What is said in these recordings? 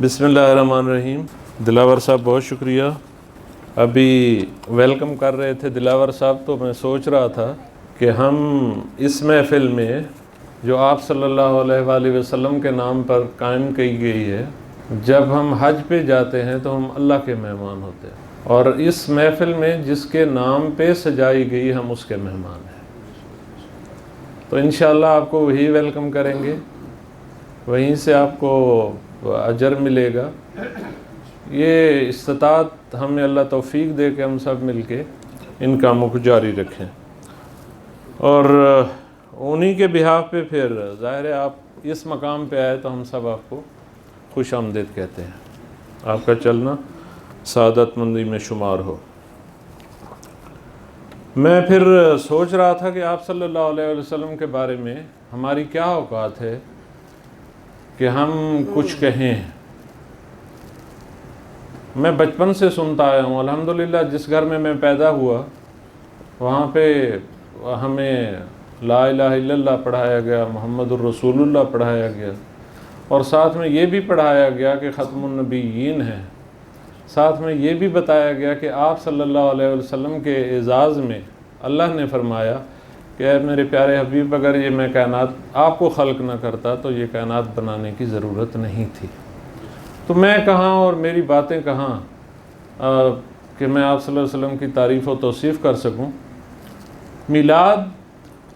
बिस्मिल्लाहिर्रहमानिर्रहीम। दिलावर साहब बहुत शुक्रिया। अभी वेलकम कर रहे थे दिलावर साहब, तो मैं सोच रहा था कि हम इस महफ़िल में जो आप सल्लल्लाहु अलैहि वसल्लम के नाम पर कायम की गई है, जब हम हज पे जाते हैं तो हम अल्लाह के मेहमान होते हैं, और इस महफ़िल में जिसके नाम पे सजाई गई हम उसके मेहमान हैं। तो इंशाअल्लाह आपको वही वेलकम करेंगे, वहीं से आपको अजर मिलेगा। ये इस्तात हमें अल्लाह तौफीक दे के हम सब मिलके इन कामों को जारी रखें, और उन्हीं के बिहाफ पे फिर ज़ाहिर है आप इस मकाम पे आए तो हम सब आपको खुश आमदीद कहते हैं। आपका चलना सादतमंदी में शुमार हो। मैं फिर सोच रहा था कि आप सल्लल्लाहु अलैहि वसल्लम के बारे में हमारी क्या औकात है कि हम कुछ कहें। मैं बचपन से सुनता आया हूँ, अल्हम्दुलिल्लाह जिस घर में मैं पैदा हुआ वहाँ पे हमें ला इलाहा इल्लल्लाह पढ़ाया गया, मुहम्मदुर रसूलुल्लाह पढ़ाया गया, और साथ में ये भी पढ़ाया गया कि ख़त्मुन नबिय्यीन है। साथ में ये भी बताया गया कि आप सल्लल्लाहु अलैहि वसल्लम के एजाज़ में अल्लाह ने फरमाया कि ऐ मेरे प्यारे हबीब, अगर ये मैं कायनात आपको खल्क ना करता तो ये कायनात बनाने की ज़रूरत नहीं थी। तो मैं कहाँ और मेरी बातें कहाँ कि मैं आप सल्लल्लाहु अलैहि वसल्लम की तारीफ़ व तौसीफ़ कर सकूँ। मिलाद,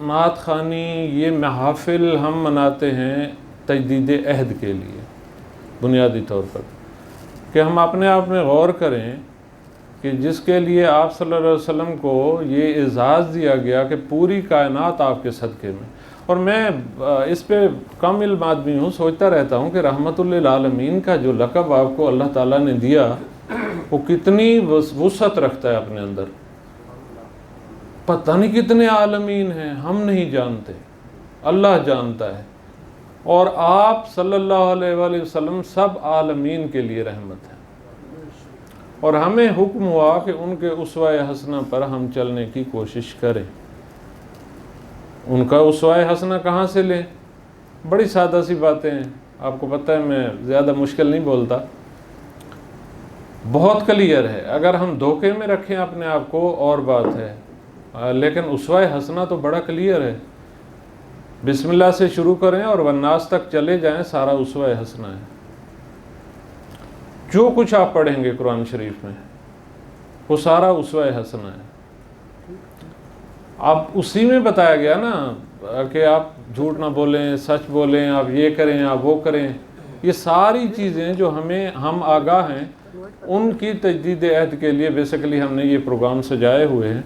नात ख़ानी, ये महफ़िल हम मनाते हैं तजदीद अहद के लिए, बुनियादी तौर पर कि हम अपने आप में गौर करें कि जिसके लिए आप सल्लल्लाहु अलैहि वसल्लम को ये एजाज़ दिया गया कि पूरी कायनात आपके सदक़े में। और मैं इस पे कम इल्म आदमी हूँ, सोचता रहता हूँ कि रहमतुल लिल आलमीन का जो लक़ब आपको अल्लाह ताला ने दिया वो कितनी वुसअत रखता है अपने अंदर। पता नहीं कितने आलमीन हैं, हम नहीं जानते, अल्लाह जानता है। और आप सल्लल्लाहु अलैहि वसल्लम सब आलमीन के लिए रहमत है, और हमें हुक्म हुआ कि उनके उसवा हसना पर हम चलने की कोशिश करें। उनका उसवा हसना कहाँ से लें? बड़ी सादा सी बातें हैं, आपको पता है मैं ज़्यादा मुश्किल नहीं बोलता, बहुत क्लियर है। अगर हम धोखे में रखें अपने आप को और बात है, लेकिन उसवा हसना तो बड़ा क्लियर है। बिस्मिल्लाह से शुरू करें और वन्नास तक चले जाएं, सारा उसवा हसना है। जो कुछ आप पढ़ेंगे कुरान शरीफ में वो सारा उसवा हसना है। आप उसी में बताया गया ना कि आप झूठ ना बोलें, सच बोलें, आप ये करें, आप वो करें। ये सारी चीज़ें जो हम आगाह हैं उनकी तजदीद अहद के लिए बेसिकली हमने ये प्रोग्राम सजाए हुए हैं।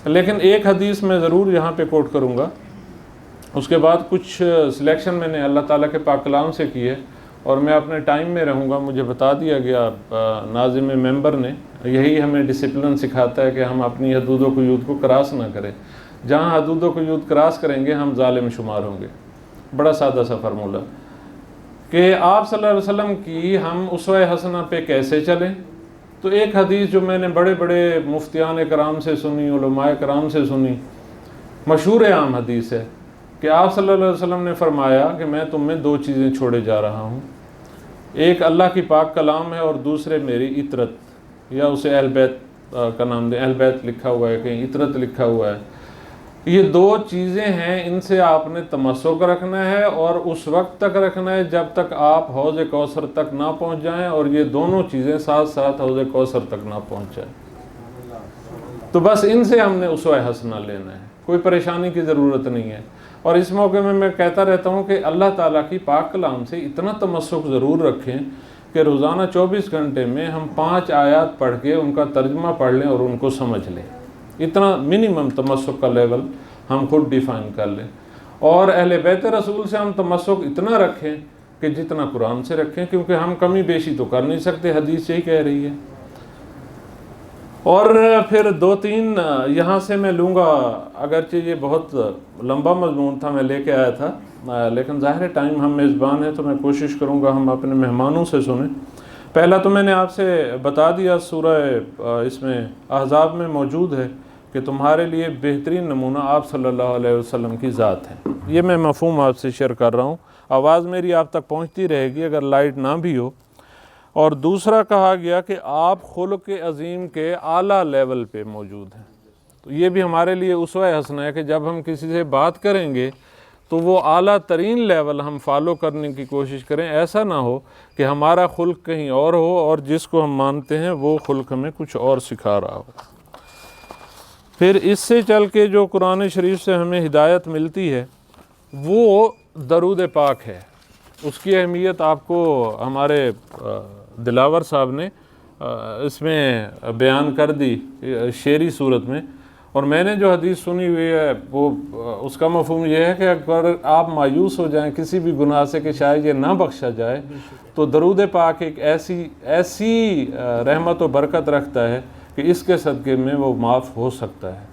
लेकिन एक हदीस मैं ज़रूर यहाँ पे कोट करूँगा, उसके बाद कुछ सिलेक्शन मैंने अल्लाह ताला के पाक कलाम से की है, और मैं अपने टाइम में रहूँगा। मुझे बता दिया गया नाज़िम मेंबर ने, यही हमें डिसिप्लिन सिखाता है कि हम अपनी हदूद व क़ुयूद को क्रॉस ना करें। जहाँ हदूद व क़ुयूद क्रॉस करेंगे हम ज़ालिम शुमार होंगे। बड़ा सादा सा फार्मूला कि आप सल्लल्लाहु अलैहि वसल्लम की हम उसवा हसना पे कैसे चलें। तो एक हदीस जो मैंने बड़े बड़े मुफ्तियान कराम से सुनी, उलमाए कराम से सुनी, मशहूर आम हदीस है कि आप सल्लल्लाहु अलैहि वसल्लम ने फरमाया कि मैं तुम में दो चीज़ें छोड़े जा रहा हूँ, एक अल्लाह की पाक कलाम है और दूसरे मेरी इतरत, या उसे अहल बैत का नाम दें। अहल बैत लिखा हुआ है, कहीं इतरत लिखा हुआ है। ये दो चीज़ें हैं, इनसे आपने तमस्सुक रखना है और उस वक्त तक रखना है जब तक आप हौज़ कौसर तक ना पहुँच जाएँ, और ये दोनों चीज़ें साथ साथ हौज़ कौसर तक ना पहुँच जाएँ। तो बस इनसे हमने उसवा हसना लेना है, कोई परेशानी की ज़रूरत नहीं है। और इस मौके में मैं कहता रहता हूँ कि अल्लाह ताला की पाक कलाम से इतना तमस्सुक ज़रूर रखें कि रोज़ाना 24 घंटे में हम 5 आयात पढ़ के उनका तर्जुमा पढ़ लें और उनको समझ लें। इतना मिनिमम तमस्सुक का लेवल हम खुद डिफ़ाइन कर लें। और अहले बैत रसूल से हम तमस्सुक इतना रखें कि जितना कुरान से रखें, क्योंकि हम कमी बेशी तो कर नहीं सकते, हदीस यही कह रही है। और फिर 2-3 यहाँ से मैं लूँगा, अगरचे ये बहुत लंबा मज़मून था मैं लेके आया था, लेकिन ज़ाहिर टाइम हम मेज़बान हैं तो मैं कोशिश करूँगा हम अपने मेहमानों से सुनें। पहला तो मैंने आपसे बता दिया, सूरह इसमें अहज़ाब में मौजूद है कि तुम्हारे लिए बेहतरीन नमूना आप सल्लल्लाहु अलैहि वसल्लम की ज़ात है। ये मैं मफ़हूम आपसे शेयर कर रहा हूँ। आवाज़ मेरी आप तक पहुँचती रहेगी, अगर लाइट ना भी हो اور دوسرا کہا گیا کہ آپ خلق عظیم کے اعلیٰ لیول پہ موجود ہیں۔ تو یہ بھی ہمارے لیے اسوہ حسنہ ہے کہ جب ہم کسی سے بات کریں گے تو وہ اعلیٰ ترین لیول ہم فالو کرنے کی کوشش کریں، ایسا نہ ہو کہ ہمارا خلق کہیں اور ہو اور جس کو ہم مانتے ہیں وہ خلق ہمیں کچھ اور سکھا رہا ہو۔ پھر اس سے چل کے جو قرآن شریف سے ہمیں ہدایت ملتی ہے وہ درود پاک ہے۔ اس کی اہمیت آپ کو ہمارے دلاور صاحب نے اس میں بیان کر دی شعری صورت میں، اور میں نے جو حدیث سنی ہوئی ہے وہ اس کا مفہوم یہ ہے کہ اگر آپ مایوس ہو جائیں کسی بھی گناہ سے کہ شاید یہ نہ بخشا جائے، تو درود پاک ایک ایسی رحمت و برکت رکھتا ہے کہ اس کے صدقے میں وہ معاف ہو سکتا ہے۔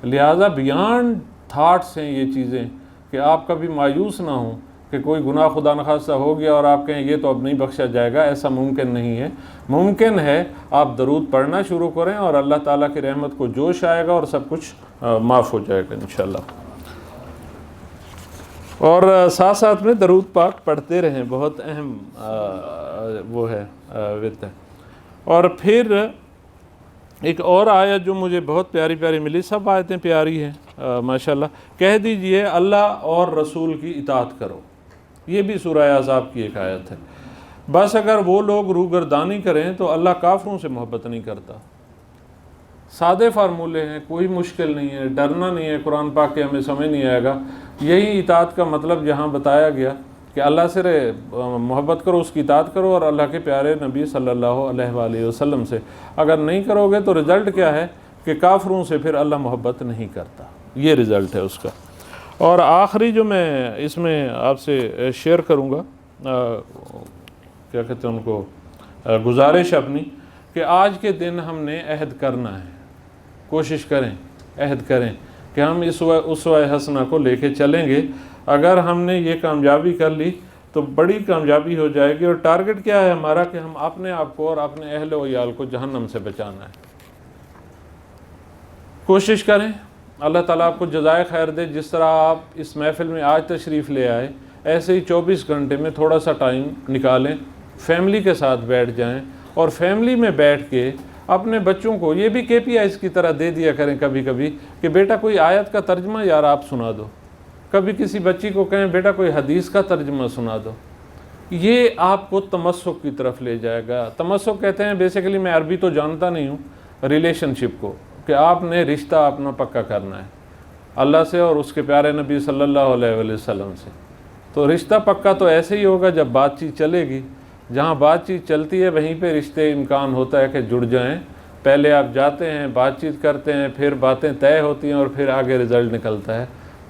لہٰذا بیانڈ تھاٹس ہیں یہ چیزیں کہ آپ کبھی مایوس نہ ہوں کہ کوئی گناہ خدا نخواستہ ہو گیا اور آپ کہیں یہ تو اب نہیں بخشا جائے گا، ایسا ممکن نہیں ہے۔ ممکن ہے آپ درود پڑھنا شروع کریں اور اللہ تعالیٰ کی رحمت کو جوش آئے گا اور سب کچھ معاف ہو جائے گا انشاءاللہ۔ اور ساتھ ساتھ میں درود پاک پڑھتے رہیں، بہت اہم وہ ہے وت ہے۔ اور پھر ایک اور آیت جو مجھے بہت پیاری پیاری ملی، سب آیتیں پیاری ہیں ماشاءاللہ، کہہ دیجئے اللہ اور رسول کی اطاعت کرو، یہ بھی سورہ احزاب کی ایک آیت ہے۔ بس اگر وہ لوگ روگردانی کریں تو اللہ کافروں سے محبت نہیں کرتا۔ سادے فارمولے ہیں، کوئی مشکل نہیں ہے، ڈرنا نہیں ہے، قرآن پاک کے ہمیں سمجھ نہیں آئے گا۔ یہی اطاعت کا مطلب جہاں بتایا گیا کہ اللہ سے محبت کرو، اس کی اطاعت کرو اور اللہ کے پیارے نبی صلی اللہ علیہ وآلہ وسلم سے۔ اگر نہیں کرو گے تو رزلٹ کیا ہے کہ کافروں سے پھر اللہ محبت نہیں کرتا، یہ رزلٹ ہے اس کا۔ اور آخری جو میں اس میں آپ سے شیئر کروں گا، کیا کہتے ہیں ان کو، گزارش اپنی، کہ آج کے دن ہم نے عہد کرنا ہے، کوشش کریں، عہد کریں کہ ہم اس اسوہ حسنہ کو لے کے چلیں گے۔ اگر ہم نے یہ کامیابی کر لی تو بڑی کامیابی ہو جائے گی۔ اور ٹارگٹ کیا ہے ہمارا کہ ہم اپنے آپ کو اور اپنے اہل و عیال کو جہنم سے بچانا ہے۔ کوشش کریں، اللہ تعالیٰ آپ کو جزائے خیر دے۔ جس طرح آپ اس محفل میں آج تشریف لے آئے، ایسے ہی 24 گھنٹے میں تھوڑا سا ٹائم نکالیں، فیملی کے ساتھ بیٹھ جائیں اور فیملی میں بیٹھ کے اپنے بچوں کو یہ بھی KPIs کی طرح دے دیا کریں کبھی کبھی کہ بیٹا کوئی آیت کا ترجمہ یار آپ سنا دو، کبھی کسی بچی کو کہیں بیٹا کوئی حدیث کا ترجمہ سنا دو۔ یہ آپ کو تمسک کی طرف لے جائے گا۔ تمسک کہتے ہیں بیسیکلی، میں عربی تو جانتا نہیں ہوں، ریلیشن شپ کو، کہ آپ نے رشتہ اپنا پکا کرنا ہے اللہ سے اور اس کے پیارے نبی صلی اللہ علیہ وسلم سے۔ تو رشتہ پکا تو ایسے ہی ہوگا جب بات چیت چلے گی۔ جہاں بات چیت چلتی ہے وہیں پہ رشتے امکان ہوتا ہے کہ جڑ جائیں۔ پہلے آپ جاتے ہیں، بات چیت کرتے ہیں، پھر باتیں طے ہوتی ہیں اور پھر آگے رزلٹ نکلتا ہے۔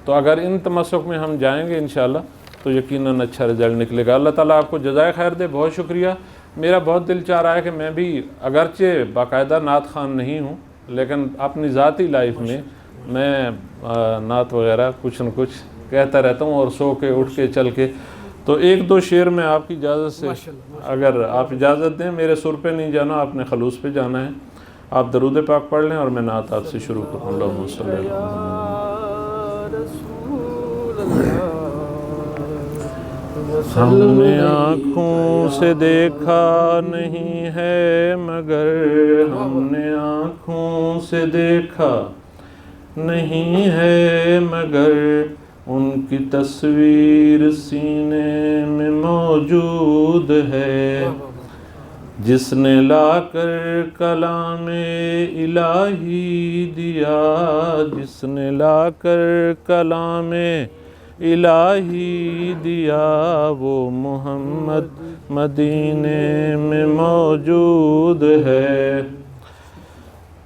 تو اگر ان تمسک میں ہم جائیں گے انشاءاللہ تو یقیناً اچھا رزلٹ نکلے گا۔ اللہ تعالیٰ آپ کو جزائے خیر دے۔ بہت شکریہ۔ میرا بہت دل چاہ رہا ہے کہ میں بھی اگرچہ باقاعدہ نعت خوان نہیں ہوں، لیکن اپنی ذاتی لائف میں نعت وغیرہ کچھ نہ کچھ کہتا رہتا ہوں، اور سو کے اٹھ کے چل کے۔ تو ایک دو شعر میں آپ کی اجازت سے، اگر آپ اجازت دیں، میرے سر پہ نہیں جانا، آپ نے خلوص پہ جانا ہے۔ آپ درود پاک پڑھ لیں اور میں نعت آپ سے شروع کروں۔ اللہم صلی اللہ علیہ وسلم۔ ہم نے آنکھوں سے دیکھا نہیں ہے مگر، ہم نے آنکھوں سے دیکھا نہیں ہے مگر، ان کی تصویر سینے میں موجود ہے۔ جس نے لا کر کلام الہی دیا، جس نے لا کر کلام الہی دیا، وہ محمد مدینے میں موجود ہے۔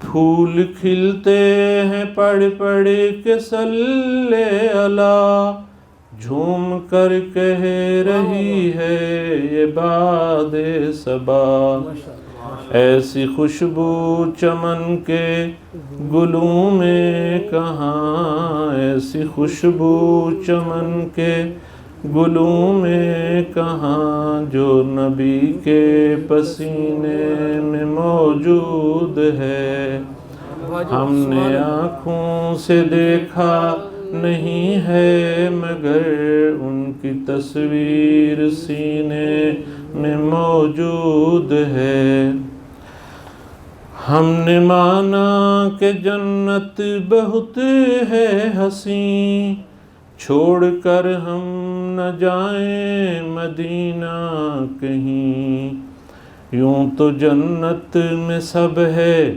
پھول کھلتے ہیں پڑھ پڑھ کے صلی علی، جھوم کر کہہ رہی ہے یہ باد صبا۔ ایسی خوشبو چمن کے گلوں میں کہاں، ایسی خوشبو چمن کے گلوں میں کہاں، جو نبی کے پسینے میں موجود ہے۔ ہم نے آنکھوں سے دیکھا نہیں ہے مگر، ان کی تصویر سینے میں موجود ہے۔ ہم نے مانا کہ جنت بہت ہے حسین، چھوڑ کر ہم نہ جائیں مدینہ کہیں، یوں تو جنت میں سب ہے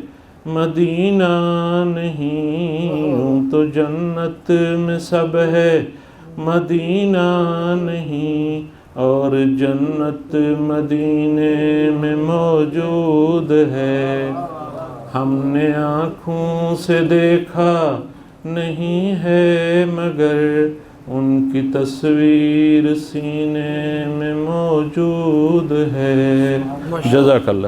مدینہ نہیں، یوں تو جنت میں سب ہے مدینہ نہیں، اور جنت مدینے میں موجود ہے۔ ہم نے آنکھوں سے دیکھا نہیں ہے مگر ان کی تصویر سینے میں موجود ہے۔ جزاک اللہ۔